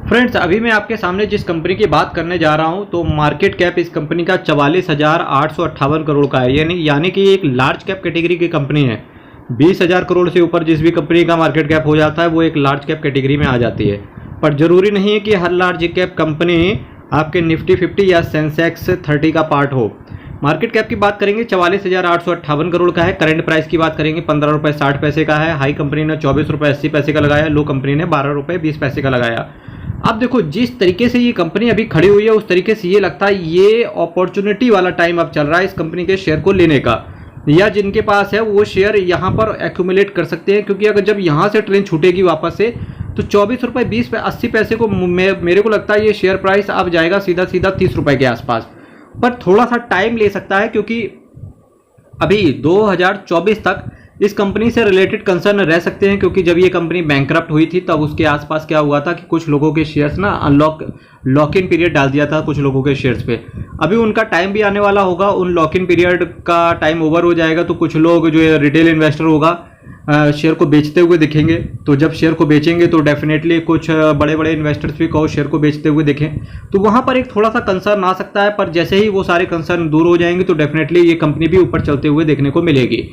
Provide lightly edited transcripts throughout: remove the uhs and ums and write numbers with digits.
Friends, अभी मैं आपके सामने जिस कंपनी की बात करने जा रहा हूं तो मार्केट कैप इस कंपनी का 44,858 करोड़ का है। यानी कि एक लार्ज कैप कैटेगरी की कंपनी है। 20,000 करोड़ से ऊपर जिस भी कंपनी का मार्केट कैप हो जाता है वो एक लार्ज कैप कैटेगरी में आ जाती है। पर ज़रूरी नहीं है कि हर लार्ज कैप कंपनी आपके निफ्टी 50 या सेंसेक्स 30 का पार्ट हो। मार्केट कैप की बात करेंगे 44,858 करोड़ का है। करंट प्राइस की बात करेंगे 15 रुपये 60 पैसे का है। हाई कंपनी ने 24 रुपये 80 पैसे का लगाया, लो कंपनी ने 12 रुपये 20 पैसे का लगाया। अब देखो, जिस तरीके से ये कंपनी अभी खड़ी हुई है उस तरीके से ये लगता है ये अपॉर्चुनिटी वाला टाइम अब चल रहा है इस कंपनी के शेयर को लेने का, या जिनके पास है वो शेयर यहाँ पर एक्यूमुलेट कर सकते हैं। क्योंकि अगर जब यहाँ से ट्रेन छूटेगी वापस से तो 24 रुपये 80 पैसे को मेरे को लगता है ये शेयर प्राइस अब जाएगा सीधा सीधा 30 रुपये के आसपास। पर थोड़ा सा टाइम ले सकता है क्योंकि अभी 2024 तक इस कंपनी से रिलेटेड कंसर्न रह सकते हैं। क्योंकि जब ये कंपनी बैंकरप्ट हुई थी तब उसके आसपास क्या हुआ था कि कुछ लोगों के शेयर्स ना लॉक इन पीरियड डाल दिया था कुछ लोगों के शेयर्स पे। अभी उनका टाइम भी आने वाला होगा, उन लॉक इन पीरियड का टाइम ओवर हो जाएगा तो कुछ लोग जो रिटेल इन्वेस्टर होगा शेयर को बेचते हुए दिखेंगे। तो जब शेयर को बेचेंगे तो डेफिनेटली कुछ बड़े बड़े इन्वेस्टर्स भी कहो शेयर को बेचते हुए दिखें, तो वहाँ पर एक थोड़ा सा कंसर्न आ सकता है। पर जैसे ही वो सारे कंसर्न दूर हो जाएंगे तो डेफिनेटली ये कंपनी भी ऊपर चलते हुए देखने को मिलेगी।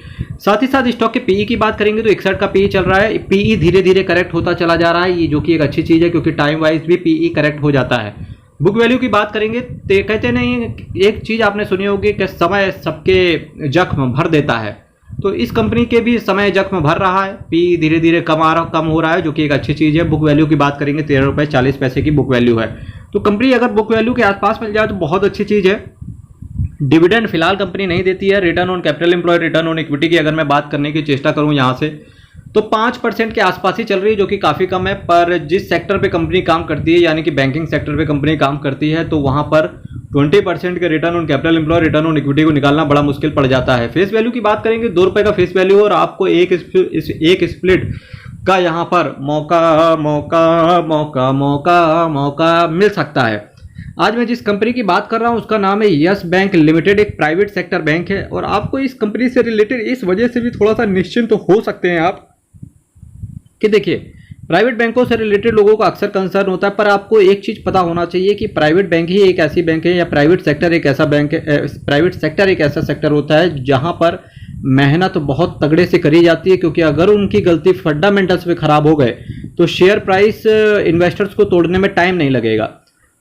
साथ ही साथ स्टॉक के पीई की बात करेंगे तो 61 का पीई चल रहा है। पीई धीरे धीरे करेक्ट होता चला जा रहा है, ये जो कि एक अच्छी चीज़ है क्योंकि टाइम वाइज भी पीई करेक्ट हो जाता है। बुक वैल्यू की बात करेंगे तो कहते नहीं, एक चीज़ आपने सुनी होगी कि समय सबके जख्म भर देता है, तो इस कंपनी के भी समय जख्म भर रहा है। पी धीरे धीरे कम हो रहा है जो कि एक अच्छी चीज़ है। बुक वैल्यू की बात करेंगे 13 रुपये 40 पैसे की बुक वैल्यू है। तो कंपनी अगर बुक वैल्यू के आसपास मिल जाए तो बहुत अच्छी चीज़ है। डिविडेंड फिलहाल कंपनी नहीं देती है। Return on capital employed, return on equity की अगर मैं बात करने की चेष्टा करूँ यहाँ से तो 5% के आसपास ही चल रही है जो कि काफ़ी कम है। पर जिस सेक्टर पे कंपनी काम करती है यानी कि बैंकिंग सेक्टर पे कंपनी काम करती है तो वहाँ पर 20% के return on capital employ, return on equity को निकालना बड़ा मुश्किल पड़ जाता है। फेस वैल्यू की बात करेंगे 2 रुपये का फेस वैल्यू और आपको एक स्प्लिट का यहाँ पर मौका मिल सकता है। आज मैं जिस कंपनी की बात कर रहा हूँ उसका नाम है यस बैंक लिमिटेड, एक प्राइवेट सेक्टर बैंक है। और आपको इस कंपनी से रिलेटेड इस वजह से भी थोड़ा सा निश्चिंत तो हो सकते हैं आप कि देखिए, प्राइवेट बैंकों से रिलेटेड लोगों का अक्सर कंसर्न होता है। पर आपको एक चीज़ पता होना चाहिए कि प्राइवेट बैंक ही एक ऐसी बैंक है या प्राइवेट सेक्टर एक ऐसा बैंक है, प्राइवेट सेक्टर एक ऐसा सेक्टर होता है जहां पर मेहनत बहुत तगड़े से करी जाती है। क्योंकि अगर उनकी गलती फंडामेंटल्स पे खराब हो गए तो शेयर प्राइस इन्वेस्टर्स को तोड़ने में टाइम नहीं लगेगा।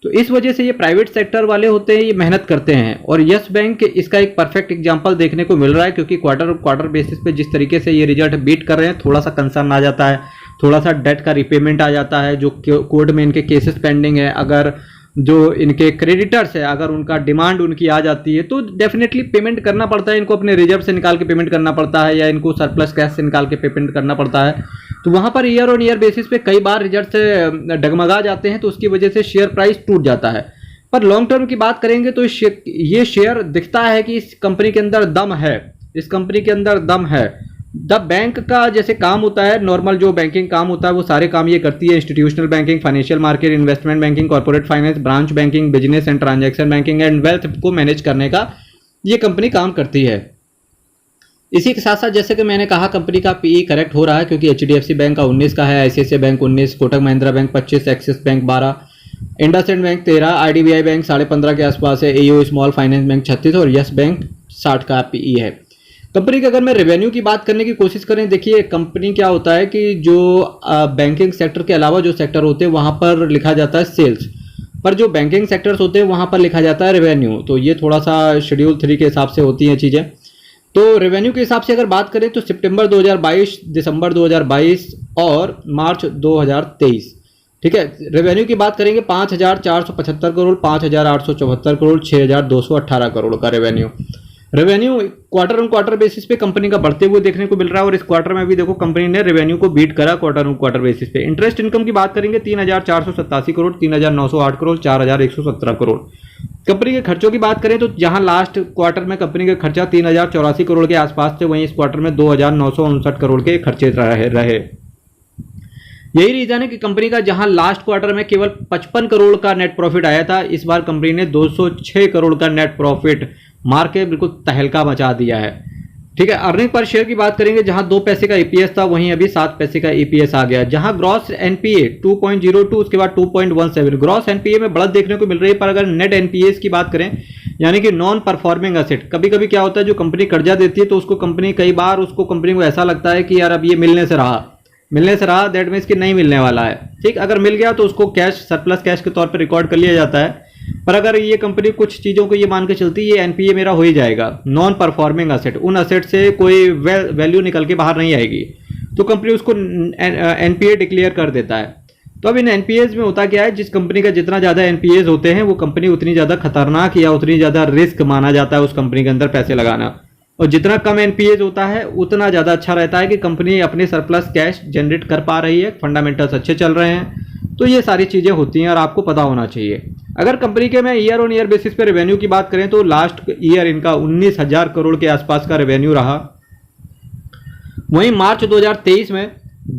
तो इस वजह से ये प्राइवेट सेक्टर वाले होते हैं, ये मेहनत करते हैं। और यस बैंक इसका एक परफेक्ट एग्जांपल देखने को मिल रहा है क्योंकि क्वार्टर बेसिस पे जिस तरीके से ये रिजल्ट बीट कर रहे हैं थोड़ा सा कंसर्न आ जाता है, थोड़ा सा डेट का रिपेमेंट आ जाता है। जो कोर्ट में इनके केसेस पेंडिंग है, अगर जो इनके क्रेडिटर्स है अगर उनका डिमांड उनकी आ जाती है तो डेफिनेटली पेमेंट करना पड़ता है। इनको अपने रिजर्व से निकाल के पेमेंट करना पड़ता है या इनको सरप्लस कैश से निकाल के पेमेंट करना पड़ता है। तो वहाँ per year on year basis पे कई बार रिजल्ट से डगमगा जाते हैं तो उसकी वजह से शेयर प्राइस टूट जाता है। पर लॉन्ग टर्म की बात करेंगे तो ये शेयर दिखता है कि इस कंपनी के अंदर दम है, इस कंपनी के अंदर दम है। द बैंक का जैसे काम होता है, नॉर्मल जो बैंकिंग काम होता है वो सारे काम ये करती है। Institutional banking, financial market, investment banking, corporate finance, branch banking, business and transaction banking and wealth को मैनेज करने का ये कंपनी काम करती है। इसी के साथ साथ जैसे कि मैंने कहा कंपनी का पीई करेक्ट हो रहा है क्योंकि एचडीएफसी बैंक का 19 का है, ICICI bank 19, Kotak Mahindra bank 25, axis bank 12, IndusInd bank 13, IDBI bank 15.5 के आसपास है, एयू स्मॉल फाइनेंस बैंक 36 और यस बैंक 60 का पीई है। कंपनी के अगर मैं रेवेन्यू की बात करने की कोशिश करें, देखिए कंपनी क्या होता है कि जो बैंकिंग सेक्टर के अलावा जो सेक्टर होते हैं वहाँ पर लिखा जाता है सेल्स, पर जो बैंकिंग सेक्टर्स होते हैं वहाँ पर लिखा जाता है रेवेन्यू। तो ये थोड़ा सा शेड्यूल 3 के हिसाब से होती हैं चीज़ें। तो रेवेन्यू के हिसाब से अगर बात करें तो सितंबर 2022, दिसंबर 2022 और मार्च 2023, ठीक है। रेवेन्यू की बात करेंगे 5,475 करोड़, 5,874 करोड़, 6,218 करोड़ का revenue quarter on quarter basis पे कंपनी का बढ़ते हुए देखने को मिल रहा है। और इस क्वार्टर में भी देखो कंपनी ने रेवेन्यू को बीट करा क्वार्टर ऑन क्वार्टर बेसिस पे। इंटरेस्ट इनकम की बात करेंगे 3,487 करोड़, 3,908 करोड़, 4,117 करोड़। कंपनी के खर्चों की बात करें तो जहां लास्ट क्वार्टर में कंपनी का खर्चा 3,084 करोड़ के आसपास थे, वहीं इस क्वार्टर में 2,959 करोड़ के खर्चे रहे। यही रीजन है कि कंपनी का जहां लास्ट क्वार्टर में केवल 55 करोड़ का नेट प्रॉफिट आया था, इस बार कंपनी ने 206 करोड़ का नेट प्रॉफिट मार के बिल्कुल तहलका मचा दिया है। ठीक है। अर्निंग पर शेयर की बात करेंगे, जहां 2 पैसे का ईपीएस था वहीं अभी 7 पैसे का ईपीएस आ गया। जहां ग्रॉस एनपीए 2.02, उसके बाद 2.17। ग्रॉस एनपीए में बढ़त देखने को मिल रही है, पर अगर नेट एनपीएस की बात करें यानी कि नॉन परफॉर्मिंग एसेट, कभी कभी क्या होता है जो कंपनी कर्जा देती है तो उसको कंपनी कई बार उसको कंपनी को ऐसा लगता है कि यार अब ये मिलने से रहा, दैट मीन्स कि नहीं मिलने वाला है। ठीक, अगर मिल गया तो उसको कैश, सरप्लस कैश के तौर पर रिकॉर्ड कर लिया जाता है। पर अगर ये कंपनी कुछ चीज़ों को ये मान के चलती है ये एनपीए मेरा हो ही जाएगा, नॉन परफॉर्मिंग एसेट, उन एसेट से कोई वैल्यू निकल के बाहर नहीं आएगी, तो कंपनी उसको एनपीए डिक्लेयर कर देता है। तो अब इन एनपीएज में होता क्या है, जिस कंपनी का जितना ज़्यादा एनपीएज होते हैं वो कंपनी उतनी ज़्यादा खतरनाक या उतनी ज़्यादा रिस्क माना जाता है उस कंपनी के अंदर पैसे लगाना, और जितना कम एनपीएज होता है उतना ज़्यादा अच्छा रहता है कि कंपनी अपने सरप्लस कैश जनरेट कर पा रही है, फंडामेंटल्स अच्छे चल रहे हैं। तो ये सारी चीज़ें होती हैं और आपको पता होना चाहिए। अगर कंपनी के में ईयर ऑन ईयर बेसिस पे रेवेन्यू की बात करें तो लास्ट ईयर इनका 19,000 करोड़ के आसपास का रेवेन्यू रहा। वहीं मार्च 2023 में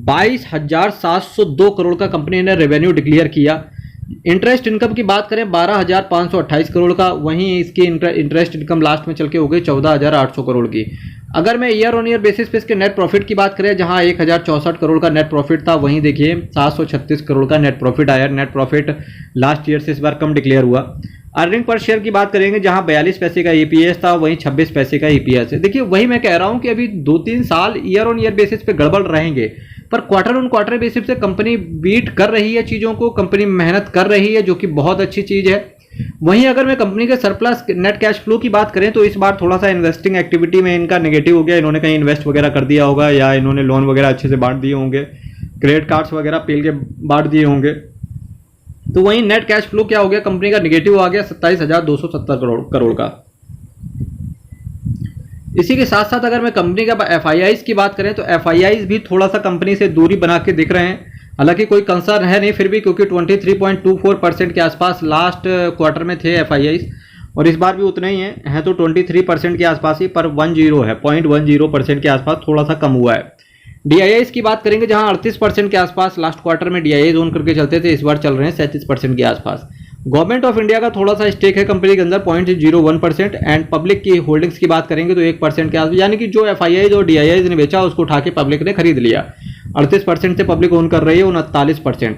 22,702 करोड़ का कंपनी ने रेवेन्यू डिक्लेयर किया। इंटरेस्ट इनकम की बात करें 12,528 करोड़ का, वहीं इसकी इंटरेस्ट इनकम लास्ट में चल के हो गई 14,800 करोड़ की। अगर मैं ईयर ऑन ईयर बेसिस पे इसके नेट प्रॉफिट की बात करें, जहां 1,064 करोड़ का नेट प्रॉफिट था, वहीं देखिए 736 करोड़ का नेट प्रॉफिट आया। नेट प्रॉफिट लास्ट ईयर से इस बार कम डिक्लेयर हुआ। अर्निंग पर शेयर की बात करेंगे, जहां 42 पैसे का ईपीएस था वहीं 26 पैसे का ईपीएस है। देखिए वही मैं कह रहा हूं कि अभी 2-3 साल ईयर ऑन ईयर बेसिस पे गड़बड़ रहेंगे, पर क्वार्टर ऑन क्वार्टर बेसिस पे कंपनी बीट कर रही है चीज़ों को, कंपनी मेहनत कर रही है, जो कि बहुत अच्छी चीज़ है। वहीं अगर मैं कंपनी के सरप्लस नेट कैश फ्लो की बात करें तो इस बार थोड़ा सा इन्वेस्टिंग एक्टिविटी में इनका नेगेटिव हो गया। इन्होंने कहीं इन्वेस्ट वगैरह कर दिया होगा या इन्होंने लोन वगैरह अच्छे से बांट दिए होंगे, क्रेडिट कार्ड्स वगैरह पेल के बांट दिए होंगे। तो वहीं नेट कैश फ्लो क्या हो गया, कंपनी का निगेटिव आ गया 27,270 करोड़ का। इसी के साथ साथ अगर मैं कंपनी का एफआईआईज की बात करें तो एफआईआईज भी थोड़ा सा कंपनी से दूरी बना के दिख रहे हैं। हालांकि कोई कंसर्न है नहीं फिर भी, क्योंकि 23.24% के आसपास लास्ट क्वार्टर में थे एफआईआईज, और इस बार भी उतने ही हैं तो 23% के आसपास ही, पर 10 है, 0.10% के आसपास थोड़ा सा कम हुआ है। डीआईआईज की बात करेंगे, जहां 38% के आसपास लास्ट क्वार्टर में डीआईआईज ओन करके चलते थे, इस बार चल रहे हैं 37% के आसपास। गवर्नमेंट ऑफ इंडिया का थोड़ा सा स्टेक है कंपनी के अंदर 0.01%, एंड पब्लिक की होल्डिंग्स की बात करेंगे तो 1% के आसपास, यानी कि जो एफआईआईज और डीआईआईज ने बेचा उसको उठा के पब्लिक ने खरीद लिया। 38% से पब्लिक ओन कर रही है 39%।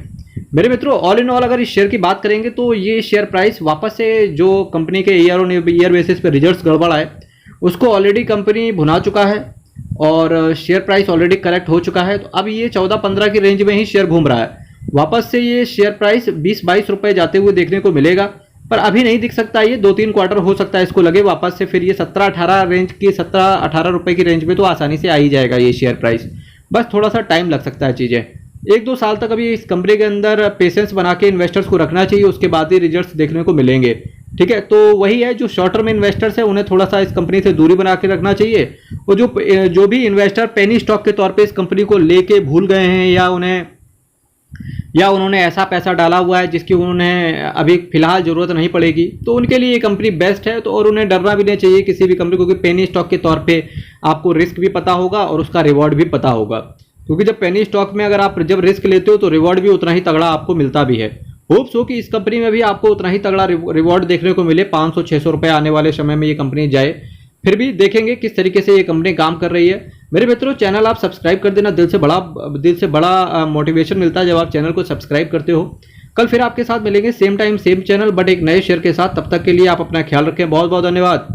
मेरे मित्रों, ऑल इन ऑल अगर इस शेयर की बात करेंगे तो ये शेयर प्राइस वापस से जो कंपनी के ईयर ऑन ईयर बेसिस पे रिजल्ट्स गड़बड़ आए उसको ऑलरेडी कंपनी भुना चुका है और शेयर प्राइस ऑलरेडी करेक्ट हो चुका है। तो अब ये 14-15 की रेंज में ही शेयर घूम रहा है। वापस से ये शेयर प्राइस 20-22 रुपए जाते हुए देखने को मिलेगा, पर अभी नहीं दिख सकता। ये 2-3 क्वार्टर हो सकता है इसको लगे वापस से, फिर ये 17-18 रेंज की 17-18 रुपए की रेंज में तो आसानी से आ ही जाएगा ये शेयर प्राइस। बस थोड़ा सा टाइम लग सकता है चीज़ें, 1-2 साल तक अभी इस कंपनी के अंदर पेशेंस बना के इन्वेस्टर्स को रखना चाहिए, उसके बाद ही रिजल्ट्स देखने को मिलेंगे। ठीक है, तो वही है, जो शॉर्ट टर्म इन्वेस्टर्स है उन्हें थोड़ा सा इस कंपनी से दूरी बना के रखना चाहिए, और जो भी इन्वेस्टर पेनी स्टॉक के तौर पे इस कंपनी को लेके भूल गए हैं या उन्होंने ऐसा पैसा डाला हुआ है जिसकी उन्हें अभी फिलहाल जरूरत नहीं पड़ेगी, तो उनके लिए ये कंपनी बेस्ट है। तो और उन्हें डरना भी नहीं चाहिए किसी भी कंपनी को, क्योंकि पेनी स्टॉक के तौर पे आपको रिस्क भी पता होगा और उसका रिवॉर्ड भी पता होगा। क्योंकि जब पेनी स्टॉक में अगर आप जब रिस्क लेते हो तो रिवॉर्ड भी उतना ही तगड़ा आपको मिलता भी है। होप्स हो कि इस कंपनी में भी आपको उतना ही तगड़ा रिवॉर्ड देखने को मिले। 500-600 रुपये आने वाले समय में ये कंपनी जाए, फिर भी देखेंगे किस तरीके से ये कंपनी काम कर रही है। मेरे मित्रों, चैनल आप सब्सक्राइब कर देना, दिल से बड़ा मोटिवेशन मिलता है जब आप चैनल को सब्सक्राइब करते हो। कल फिर आपके साथ मिलेंगे same time same channel but एक नए शेयर के साथ। तब तक के लिए आप अपना ख्याल रखें। बहुत बहुत धन्यवाद।